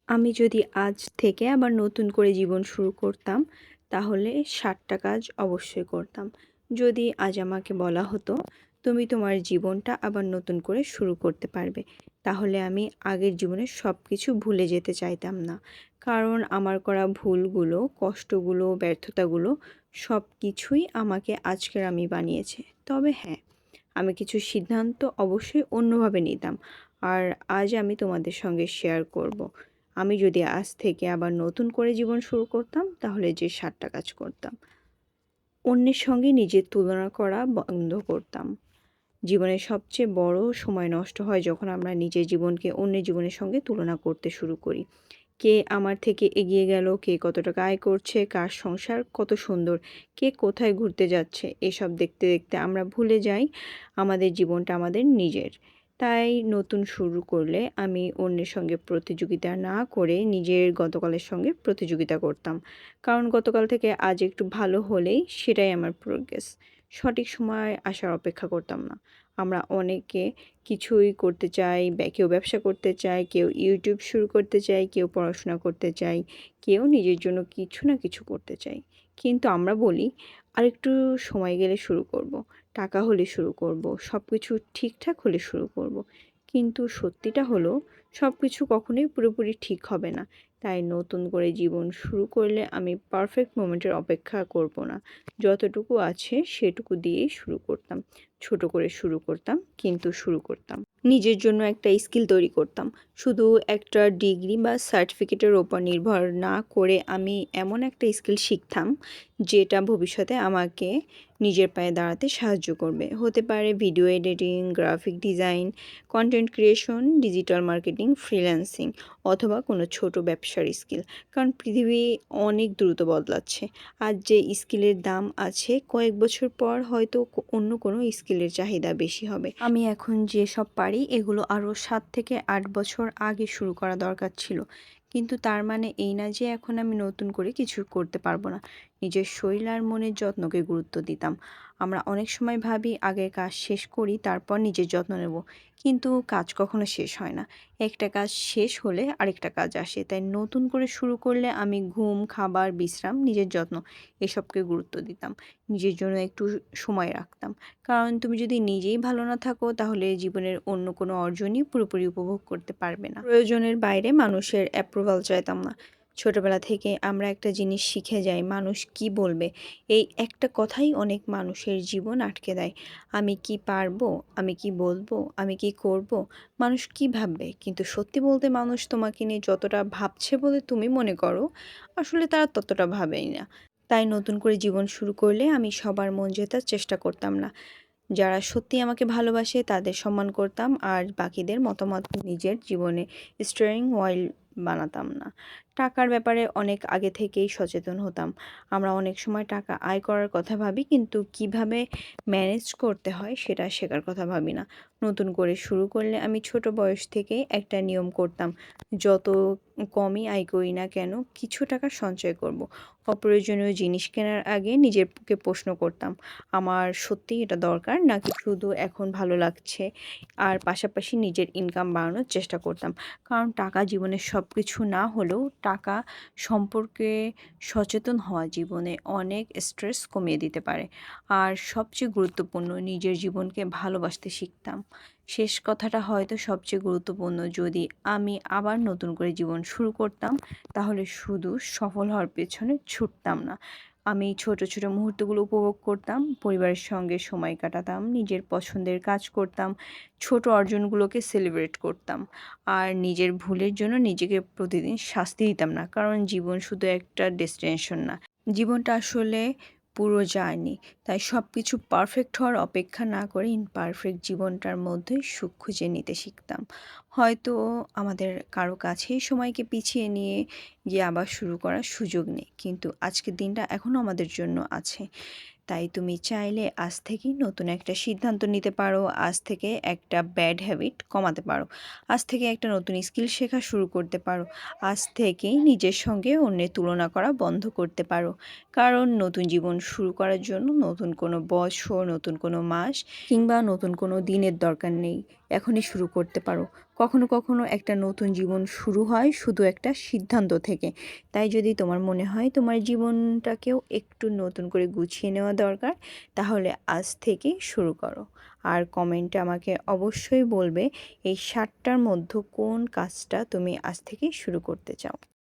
আমি যদি আজ থেকে আবার নতুন করে জীবন শুরু করতাম, তাহলে ৭টা কাজ অবশ্যই করতাম। যদি আজ আমাকে বলা হতো, "তুমি তোমার জীবনটা আবার নতুন করে শুরু করতে পারবে।" তাহলে আমি আগের জীবনের সবকিছু ভুলে যেতে চাইতাম না। কারণ আমার করা ভুলগুলো, কষ্টগুলো, ব্যর্থতাগুলো সবকিছুই আমাকে আজকের আমি বানিয়েছে। তবে হ্যাঁ, আমি কিছু সিদ্ধান্ত অবশ্যই অন্যভাবে নিতাম। আর আজ আমি তোমাদের সঙ্গে শেয়ার করব। আমি যদি আজ থেকে আবার নতুন করে জীবন শুরু করতাম, তাহলে যে ৭টা কাজ করতাম। অন্যের সঙ্গে নিজের তুলনা করা বন্ধ করতাম। জীবনের সবচেয়ে বড় সময় নষ্ট হয় যখন আমরা নিজের জীবনকে অন্যের জীবনের সঙ্গে তুলনা করতে শুরু করি। কে আমার থেকে এগিয়ে গেল, কে কত টাকা আয় করছে, কার সংসার কত সুন্দর, কে কোথায় ঘুরতে যাচ্ছে, এসব দেখতে দেখতে আমরা ভুলে যাই আমাদের জীবনটা আমাদের নিজের। তাই নতুন শুরু করলে আমি অন্যের সঙ্গে প্রতিযোগিতা না করে নিজের গতকালের সঙ্গে প্রতিযোগিতা করতাম। কারণ গতকাল থেকে আজ একটু ভালো হলেই সেটাই আমার প্রোগ্রেস। সঠিক সময় আসার অপেক্ষা করতাম না। আমরা অনেকে কিছুই করতে চাই, কেউ ব্যবসা করতে চায়, কেউ ইউটিউব শুরু করতে চায়, কেউ পড়াশোনা করতে চায়, কেউ নিজের জন্য কিছু না কিছু করতে চায়। কিন্তু আমরা বলি, আরেকটু সময় গেলে শুরু করব, টাকা হলে শুরু করব, সব কিছু ঠিকঠাক হলে শুরু করব। কিন্তু সত্যিটা হলো, সব কিছু কখনোই পুরোপুরি ঠিক হবে না। তাই নতুন করে জীবন শুরু করলে আমি পারফেক্ট মোমেন্টের অপেক্ষা করব না। যতটুকু আছে সেটুকু দিয়েই শুরু করতাম। ছোট করে শুরু করতাম, কিন্তু শুরু করতাম। নিজের জন্য একটা স্কিল তৈরি করতাম। শুধু একটা ডিগ্রি বা সার্টিফিকেটের ওপর নির্ভর না করে আমি এমন একটা স্কিল শিখতাম, যেটা ভবিষ্যতে আমাকে নিজের পায়ে দাঁড়াতে সাহায্য করবে। হতে পারে video editing, graphic design, content creation, digital marketing, freelancing অথবা কোনো ছোট ব্যবসার স্কিল। কারণ পৃথিবী অনেক দ্রুত বদলাচ্ছে। আজ যে স্কিলের দাম আছে, কয়েক বছর পর হয়তো অন্য কোনো স্কিলের চাহিদা বেশি হবে। আমি এখন যেসব পারি এগুলো আরও ৭ থেকে ৮ বছর আগে শুরু করা দরকার ছিল। কিন্তু তার মানে এই না যে এখন আমি নতুন করে কিছু করতে পারবো না। নিজের শরীর আর মনের যত্নকে গুরুত্ব দিতাম। আমরা অনেক সময় ভাবি আগের কাজ শেষ করি, তারপর নিজের যত্ন নেব। কিন্তু কাজ কখনো শেষ হয় না। একটা কাজ শেষ হলে আরেকটা কাজ আসে। তাই নতুন করে শুরু করলে আমি ঘুম, খাবার, বিশ্রাম, নিজের যত্ন এসবকে গুরুত্ব দিতাম। নিজের জন্য একটু সময় রাখতাম। কারণ তুমি যদি নিজেই ভালো না থাকো, তাহলে জীবনের অন্য কোনো অর্জনই পুরোপুরি উপভোগ করতে পারবে না। প্রয়োজনের বাইরে মানুষের অ্যাপ্রুভাল চাইতাম না। ছোটবেলা থেকে আমরা একটা জিনিস শিখে যাই, মানুষ কি বলবে, এই একটা কথাই অনেক মানুষের জীবন আটকে দেয়। আমি কি পারবো, আমি কি বলবো, আমি কি করব, মানুষ কি ভাববে। কিন্তু সত্যি বলতে মানুষ তোমাকে নিয়ে যতটা ভাবছে বলে তুমি মনে করো, আসলে তারা ততটা ভাবেই না। তাই নতুন করে জীবন শুরু করলে আমি সবার মন জেতার চেষ্টা করতাম না। যারা সত্যিই আমাকে ভালোবাসে তাদের সম্মান করতাম, আর বাকিদের মতামত নিজের জীবনে স্টিয়ারিং হুইল বানাতাম না। টাকার ব্যাপারে অনেক আগে থেকেই সচেতন হতাম। আমরা অনেক সময় টাকা আয় করার কথা ভাবি, কিন্তু কিভাবে ম্যানেজ করতে হয় সেটা শেখার কথা ভাবি না। নতুন করে শুরু করলে আমি ছোট বয়স থেকেই একটা নিয়ম করতাম, যত কমই আয় করি না কেন কিছু টাকা সঞ্চয় করব। অপ্রয়োজনীয় জিনিস কেনার আগে নিজেকে প্রশ্ন করতাম, আমার সত্যিই এটা দরকার নাকি শুধু এখন ভালো লাগছে। আর পাশাপাশি নিজের ইনকাম বাড়ানোর চেষ্টা করতাম। কারণ টাকা জীবনের সব কিছু না হলেও টাকা সম্পর্কে সচেতন হওয়া জীবনে অনেক স্ট্রেস কমিয়ে দিতে পারে। আর সবচেয়ে গুরুত্বপূর্ণ, নিজের জীবনকে ভালোবাসতে শিখতাম। শেষ কথাটা হয়তো সবচেয়ে গুরুত্বপূর্ণ, যদি আমি আবার নতুন করে জীবন শুরু করতাম, তাহলে শুধু সফল হওয়ার পেছনে ছুটতাম না। আমি ছোট ছোট মুহূর্তগুলো উপভোগ করতাম, পরিবারের সঙ্গে সময় কাটাতাম, নিজের পছন্দের কাজ করতাম, ছোট অর্জনগুলোকে সেলিব্রেট করতাম। আর নিজের ভুলের জন্য নিজেকে প্রতিদিন শাস্তি দিতাম না, কারণ জীবন শুধু একটা ডেস্টিনেশন না, জীবনটা আসলে পুরো জার্নি। তাই সব কিছু পারফেক্ট হওয়ার অপেক্ষা না করে ইমপারফেক্ট জীবনটার মধ্যে সুখ খুঁজে নিতে শিখতাম। হয়তো আমাদের কারো কাছেই সময়কে পিছিয়ে নিয়ে গিয়ে আবার শুরু করার সুযোগ নেই, কিন্তু আজকের দিনটা এখনও আমাদের জন্য আছে। তাই তুমি চাইলে আজ থেকেই নতুন একটা সিদ্ধান্ত নিতে পারো, আজ থেকে একটা ব্যাড হ্যাবিট কমাতে পারো, আজ থেকে একটা নতুন স্কিল শেখা শুরু করতে পারো, আজ থেকেই নিজের সঙ্গে অন্যের তুলনা করা বন্ধ করতে পারো। কারণ নতুন জীবন শুরু করার জন্য নতুন কোনো বছর, নতুন কোনো মাস কিংবা নতুন কোনো দিনের দরকার নেই। এখনই শুরু করতে পারো। কখনো কখনো একটা নতুন জীবন শুরু হয় শুধু একটা সিদ্ধান্ত থেকে। তাই যদি তোমার মনে হয় তোমার জীবনটাকেও একটু নতুন করে গুছিয়ে নেওয়া দরকার, তাহলে আজ থেকেই শুরু করো। আর কমেন্টে আমাকে অবশ্যই বলবে এই 7টার মধ্যে কোন কাজটা তুমি আজ থেকেই শুরু করতে চাও।